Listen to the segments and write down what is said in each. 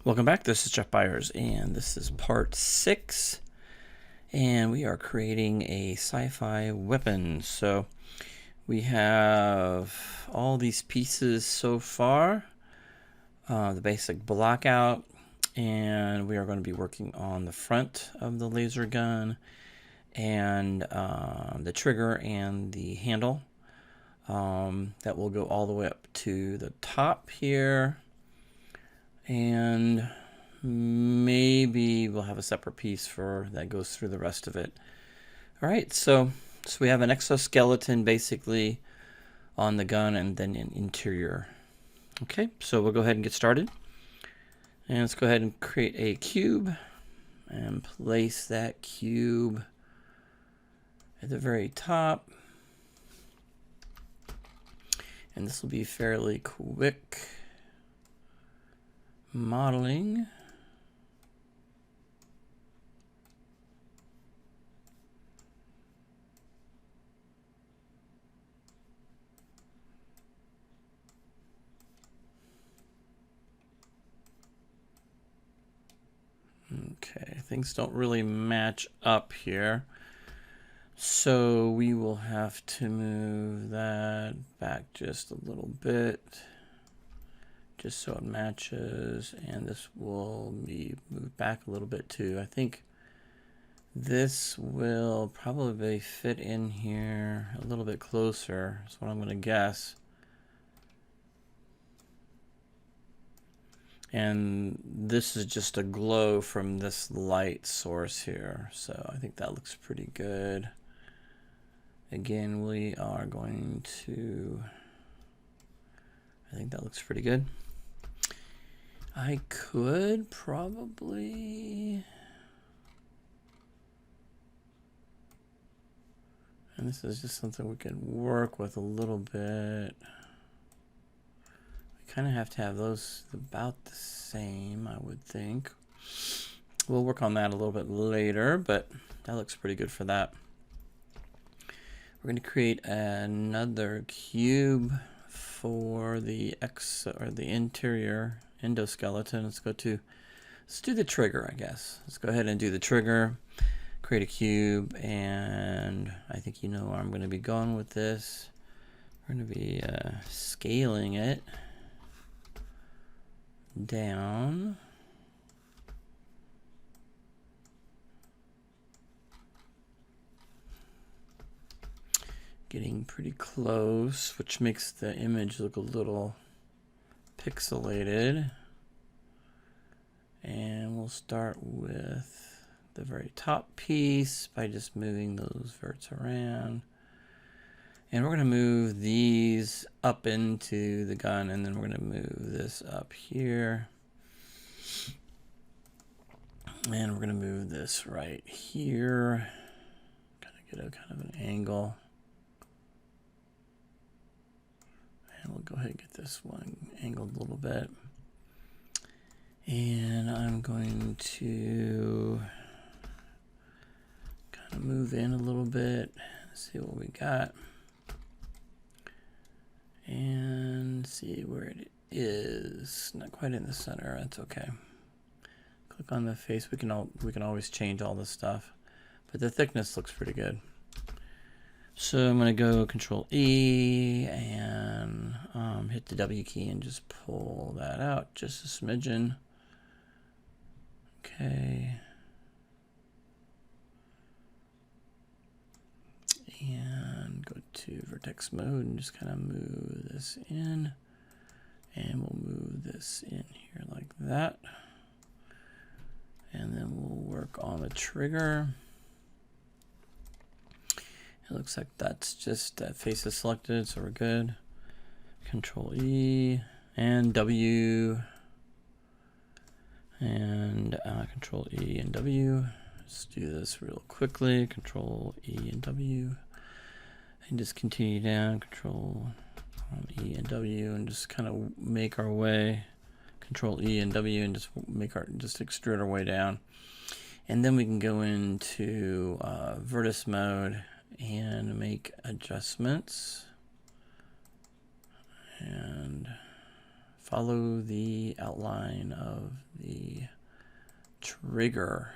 Welcome back. This is Jeff Byers, and this is part 6. And we are creating a sci-fi weapon. So we have all these pieces so far. The basic blockout, and we are going to be working on the front of the laser gun and the trigger and the handle. That will go all the way up to the top here. And maybe we'll have a separate piece for that goes through the rest of it. All right, so we have an exoskeleton basically on the gun and then an interior. Okay, so we'll go ahead and get started. And let's go ahead and create a cube and place that cube at the very top. And this will be fairly quick modeling. Okay, things don't really match up here. So we will have to move that back just a little bit, just so it matches, and this will be moved back a little bit too. I think this will probably fit in here a little bit closer. That's what I'm going to guess. And this is just a glow from this light source here, so I think that looks pretty good. Again, we are going to, I think that looks pretty good. I could probably, and this is just something we can work with a little bit. We kind of have to have those about the same, I would think. We'll work on that a little bit later, but that looks pretty good for that. We're going to create another cube for the interior endoskeleton. Let's do the trigger, I guess. Let's go ahead and do the trigger, create a cube, and I think you know where I'm going to be going with this. We're going to be scaling it down. Getting pretty close, which makes the image look a little pixelated. And we'll start with the very top piece by just moving those verts around. And we're going to move these up into the gun, and then we're going to move this up here. And we're going to move this right here. Get a kind of an angle. And we'll go ahead and get this one angled a little bit. And I'm going to kind of move in a little bit, see what we got, and see where it is. Not quite in the center. That's okay. Click on the face. We can always change all this stuff, but the thickness looks pretty good. So I'm going to go Control E and hit the W key and just pull that out just a smidgen. Okay. And go to vertex mode and just kind of move this in. And we'll move this in here like that. And then we'll work on the trigger. It looks like that's just that face is selected, so we're good. Control E and W. And Control E and W. Let's do this real quickly. Control E and W. And just continue down. Control E and W, and just kind of make our way. Control E and W, and just extrude our way down. And then we can go into vertex mode and make adjustments. And follow the outline of the trigger.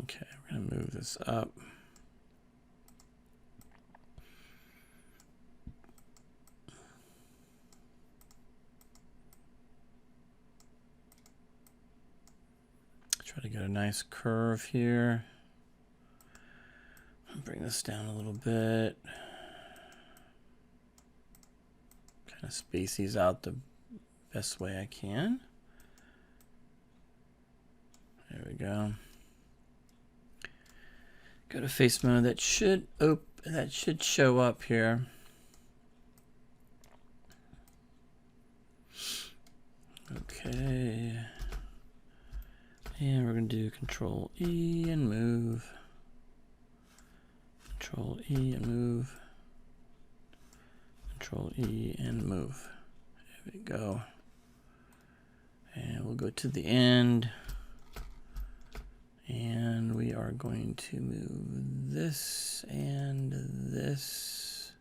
Okay, we're going to move this up. Try to get a nice curve here. Bring this down a little bit. Kind of space these out the best way I can. There we go. Go to face mode. That should show up here. Okay. And we're going to do Control E and move. Control E and move. Control E and move. There we go. And we'll go to the end. And we are going to move this and this.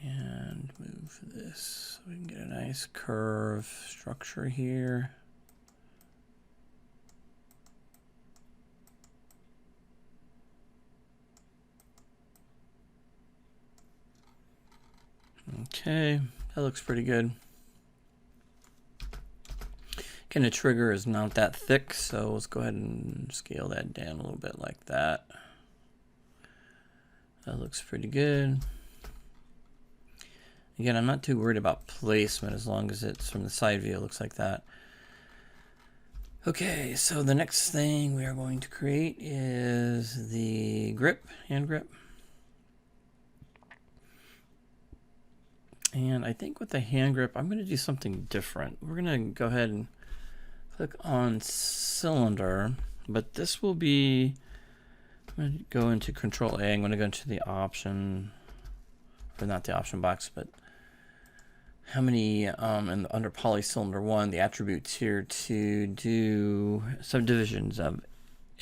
And move this. So we can get a nice curve structure here. Okay, that looks pretty good. Again, the trigger is not that thick, so let's go ahead and scale that down a little bit like that. That looks pretty good. Again, I'm not too worried about placement as long as it's from the side view, it looks like that. Okay, so the next thing we are going to create is the grip, hand grip. And I think with the hand grip, I'm going to do something different. We're going to go ahead and click on cylinder, but this will be, I'm going to go into Control A. I'm going to go into the option, or not the option box, but how many, under poly cylinder 1, the attributes here to do subdivisions of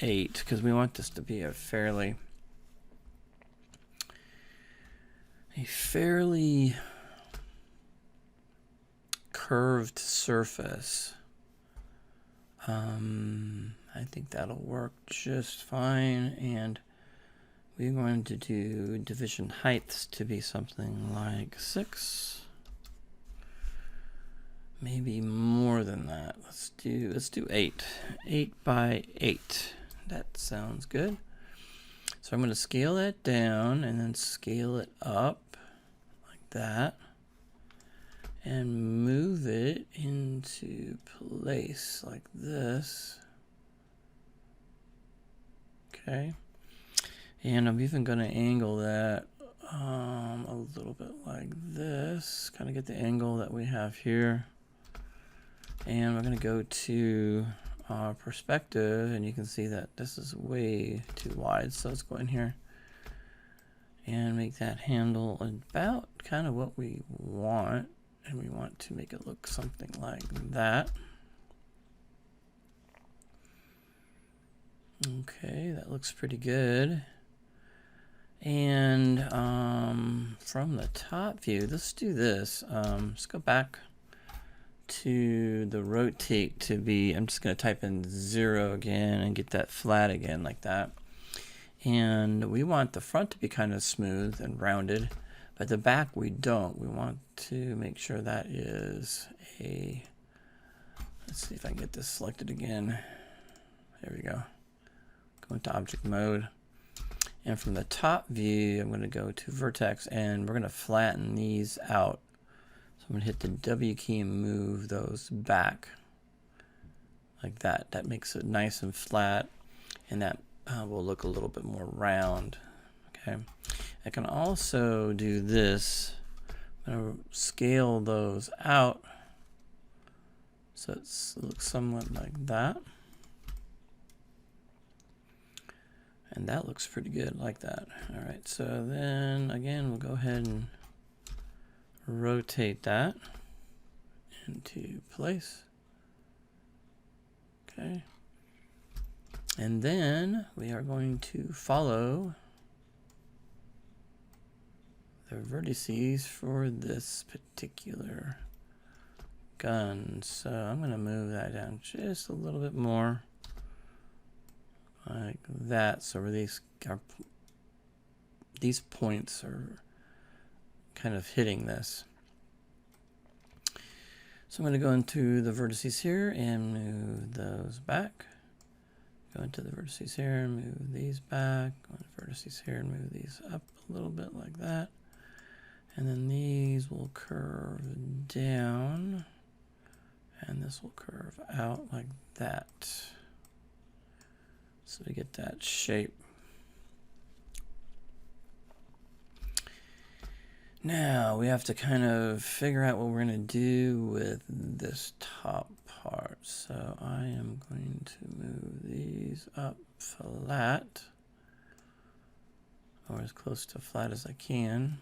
8, because we want this to be a fairly curved surface. I think that'll work just fine, and we're going to do division heights to be something like 6, maybe more than that. Let's do 8 by 8. That sounds good. So I'm going to scale that down and then scale it up like that. And move it into place like this. Okay. And I'm even going to angle that a little bit like this. Kind of get the angle that we have here. And we're going to go to perspective, and you can see that this is way too wide. So let's go in here and make that handle about kind of what we want. And we want to make it look something like that. Okay, that looks pretty good. And from the top view, let's do this. Let's go back to the rotate to be, I'm just going to type in 0 again and get that flat again like that. And we want the front to be kind of smooth and rounded. But the back we don't. We want to make sure that is a, let's see if I can get this selected again. There we go. Go into object mode. And from the top view, I'm going to go to vertex, and we're going to flatten these out. So I'm going to hit the W key and move those back like that. That makes it nice and flat, and that will look a little bit more round. Okay. I can also do this. I'm going to scale those out so it looks somewhat like that. And that looks pretty good like that. All right, so then again, we'll go ahead and rotate that into place. Okay. And then we are going to follow the vertices for this particular gun. So I'm going to move that down just a little bit more like that. So where these points are kind of hitting this. So I'm going to go into the vertices here and move those back. Go into the vertices here and move these back. Go into vertices here and move these up a little bit like that. And then these will curve down. And this will curve out like that. So we get that shape. Now we have to kind of figure out what we're going to do with this top part. So I am going to move these up flat, or as close to flat as I can.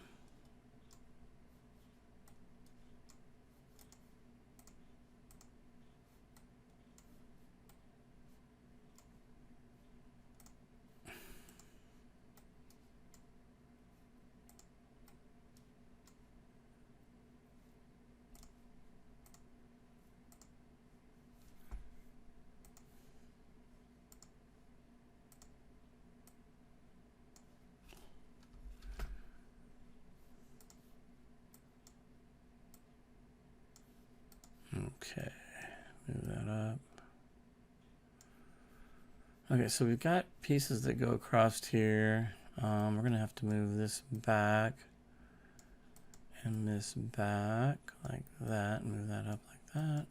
Okay, move that up. Okay, so we've got pieces that go across here. We're gonna have to move this back and this back like that, move that up like that.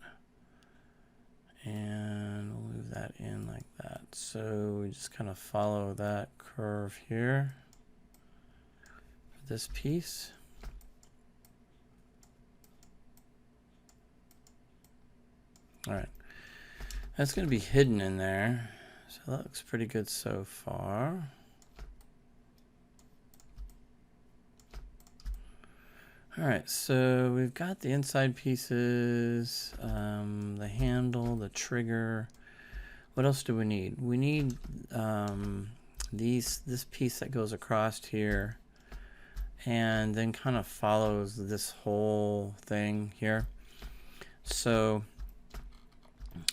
And we'll move that in like that. So we just kind of follow that curve here for this piece. All right, that's going to be hidden in there. So that looks pretty good so far. All right, so we've got the inside pieces, the handle, the trigger. What else do we need? We need this piece that goes across here and then kind of follows this whole thing here. So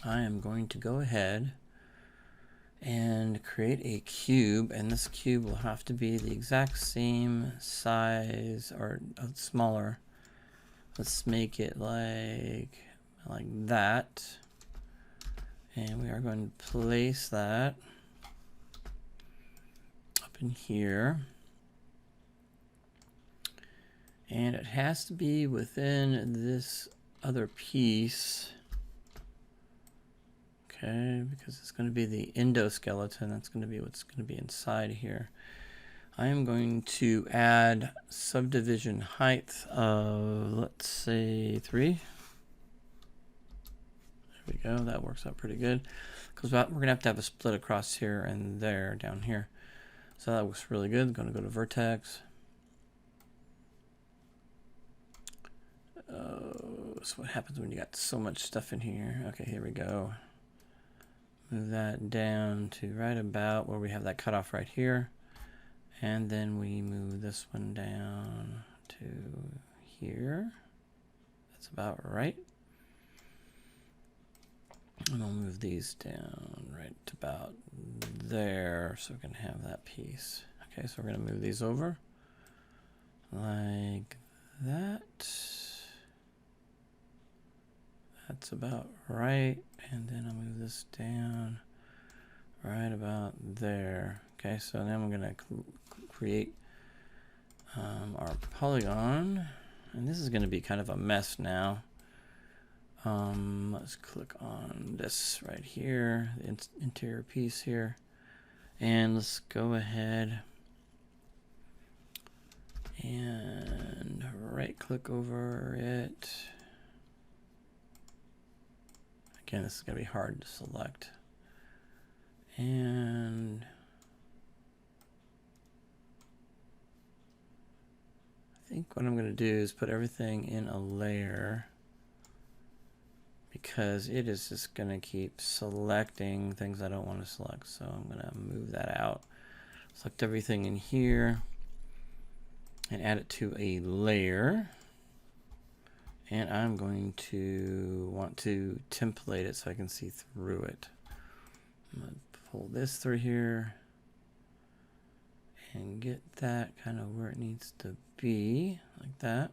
I am going to go ahead and create a cube, and this cube will have to be the exact same size or smaller. Let's make it like that, and we are going to place that up in here, and it has to be within this other piece. Okay, because it's going to be the endoskeleton. That's going to be what's going to be inside here. I am going to add subdivision height of, let's say, 3. There we go. That works out pretty good. Because we're going to have a split across here and there down here. So that looks really good. I'm going to go to vertex. So what happens when you got so much stuff in here? Okay, here we go. Move that down to right about where we have that cutoff right here. And then we move this one down to here. That's about right. And we'll move these down right about there so we can have that piece. Okay, so we're going to move these over like that. That's about right. And then I'll move this down right about there. Okay, so then we're going to create our polygon. And this is going to be kind of a mess now. Let's click on this right here, the interior piece here. And let's go ahead and right click over it. Again, this is going to be hard to select. And I think what I'm going to do is put everything in a layer, because it is just going to keep selecting things I don't want to select. So I'm going to move that out. Select everything in here and add it to a layer. And I'm going to want to template it so I can see through it. I'm going to pull this through here and get that kind of where it needs to be, like that.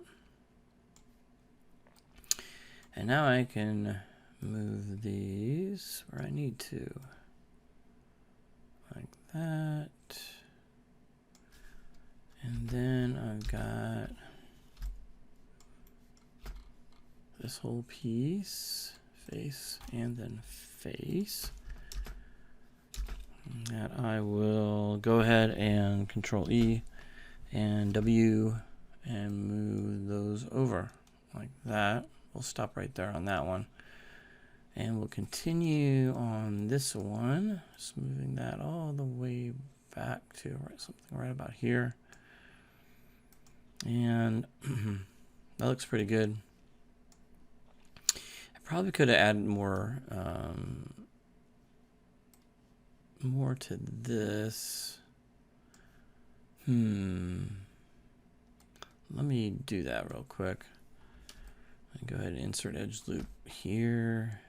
And now I can move these where I need to, like that. And then I've got this whole piece, face and then face. That I will go ahead and Control E and W and move those over like that. We'll stop right there on that one. And we'll continue on this one, just moving that all the way back to something right about here. And that looks pretty good. I probably could have added more to this. Let me do that real quick. Go ahead and insert edge loop here,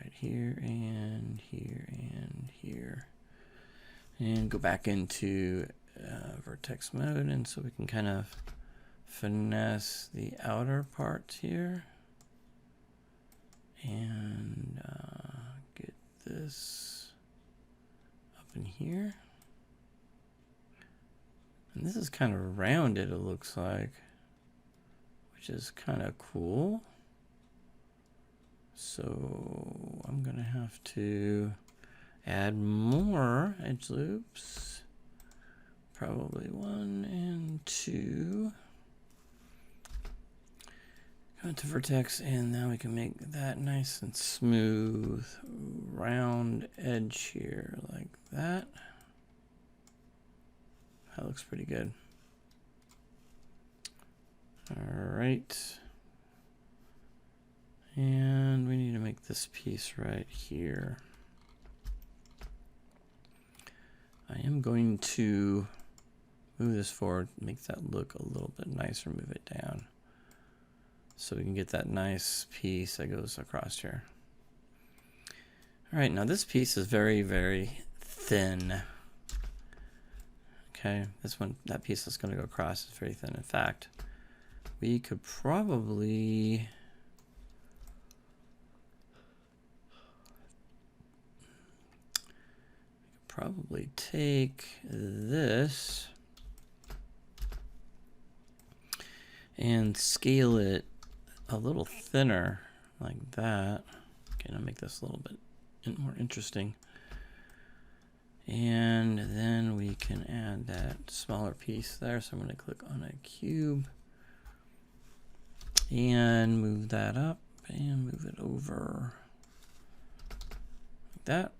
right here, and here, and here. And go back into vertex mode, and so we can kind of finesse the outer parts here. And get this up in here. And this is kind of rounded, it looks like, which is kind of cool. So I'm gonna have to add more edge loops, probably 1 and 2. Go into vertex, and now we can make that nice and smooth, round edge here, like that. That looks pretty good. All right. And we need to make this piece right here. I am going to move this forward, make that look a little bit nicer, move it down, so we can get that nice piece that goes across here. All right, now this piece is very, very thin. Okay, that piece that's going to go across is very thin. In fact, we could probably take this and scale it a little thinner, like that. Okay, I'll make this a little bit more interesting. And then we can add that smaller piece there. So I'm going to click on a cube and move that up and move it over like that.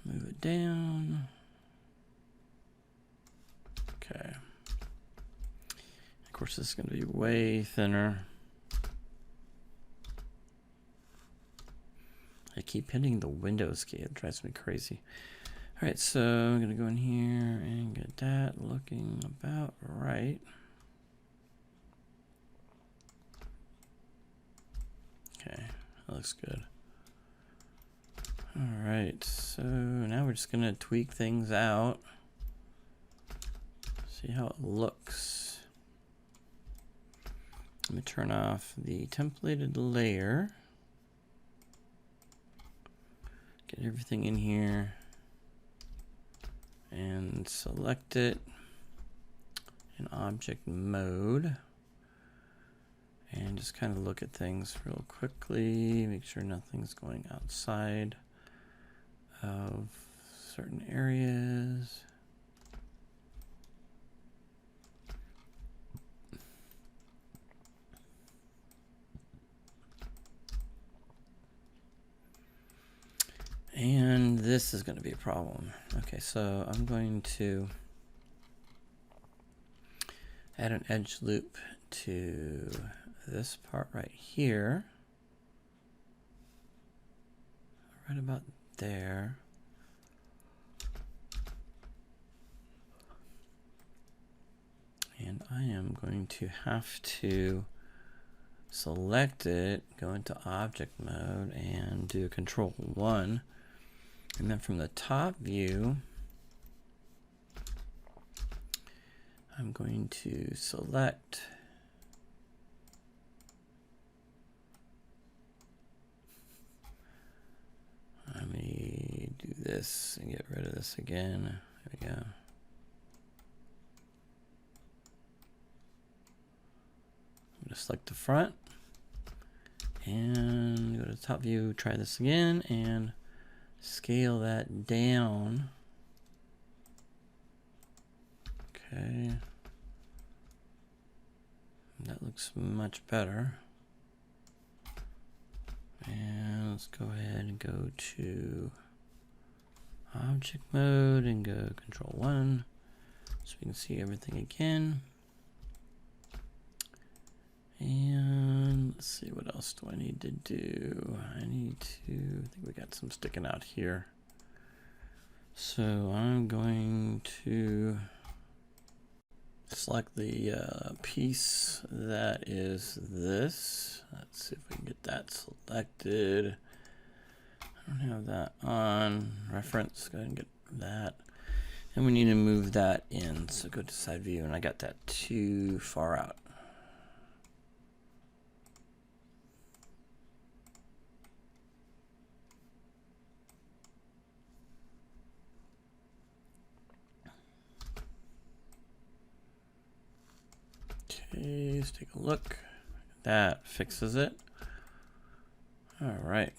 Move it down. Okay. Of course, this is going to be way thinner. I keep hitting the Windows key. It drives me crazy. All right, so I'm going to go in here and get that looking about right. Okay, that looks good. All right, so now we're just going to tweak things out. See how it looks. Let me turn off the templated layer. Get everything in here and select it in object mode. And just kind of look at things real quickly, make sure nothing's going outside of certain areas. And this is going to be a problem. Okay, so I'm going to add an edge loop to this part right here. Right about there. And I am going to have to select it, go into object mode, and do Control 1. And then from the top view, I'm going to select let me do this and get rid of this again. There we go. I'm going to select the front and go to top view, try this again, and scale that down. Okay. That looks much better. And let's go ahead and go to object mode and go Control 1 so we can see everything again. And let's see, what else do I need to do? I think we got some sticking out here. So I'm going to select the piece that is this. Let's see if we can get that selected. I don't have that on. Reference, go ahead and get that. And we need to move that in. So go to side view, and I got that too far out. Okay, let's take a look. That fixes it. All right.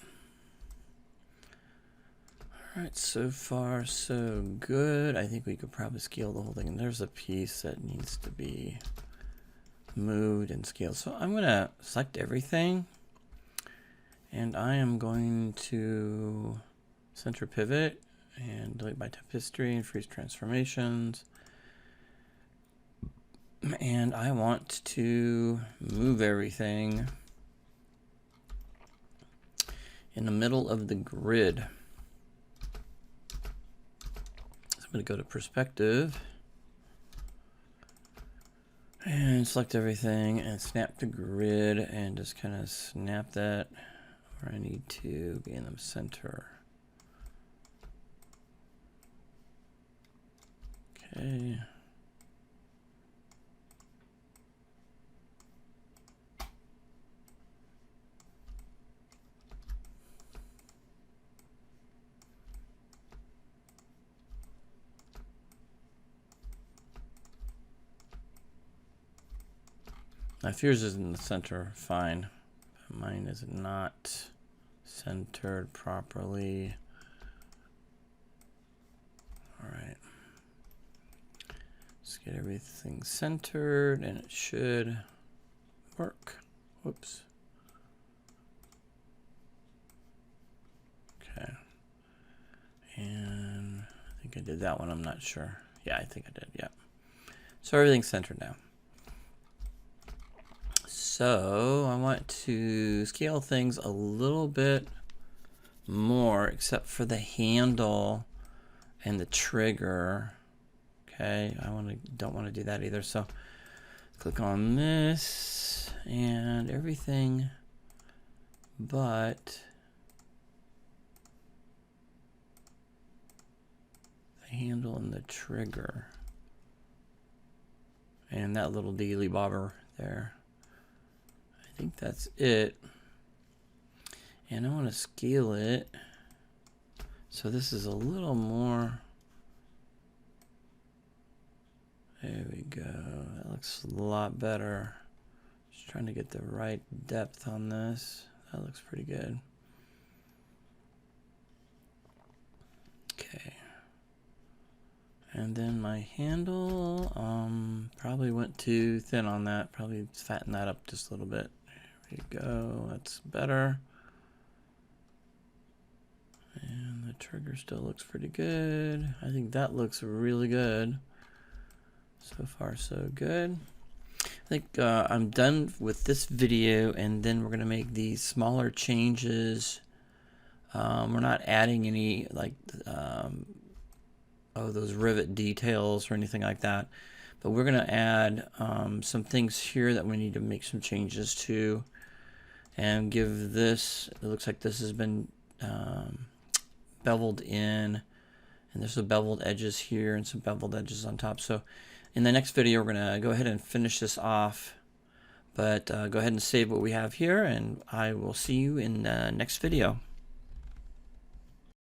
All right, so far so good. I think we could probably scale the whole thing. And there's a piece that needs to be moved and scaled. So I'm gonna select everything, and I am going to center pivot and delete my temp history and freeze transformations. And I want to move everything in the middle of the grid. So I'm going to go to perspective and select everything and snap the grid and just kind of snap that where I need to be in the center. Okay. Now if yours is in the center, fine. But mine is not centered properly. All right. Let's get everything centered, and it should work. Whoops. Okay. And I think I did that one. I'm not sure. Yeah, I think I did. Yeah. So everything's centered now. So I want to scale things a little bit more, except for the handle and the trigger. Okay, don't want to do that either. So click on this and everything but the handle and the trigger and that little dealy bobber there. I think that's it. And I want to scale it so this is a little more. There we go. That looks a lot better. Just trying to get the right depth on this. That looks pretty good. Okay. And then my handle, probably went too thin on that. Probably fatten that up just a little bit. There we go. That's better. And the trigger still looks pretty good. I think that looks really good. So far, so good. I think I'm done with this video, and then we're going to make these smaller changes. We're not adding any like those rivet details or anything like that, but we're going to add some things here that we need to make some changes to, and give this, it looks like this has been beveled in, and there's some beveled edges here and some beveled edges on top. So in the next video, we're going to go ahead and finish this off, but go ahead and save what we have here, and I will see you in the next video.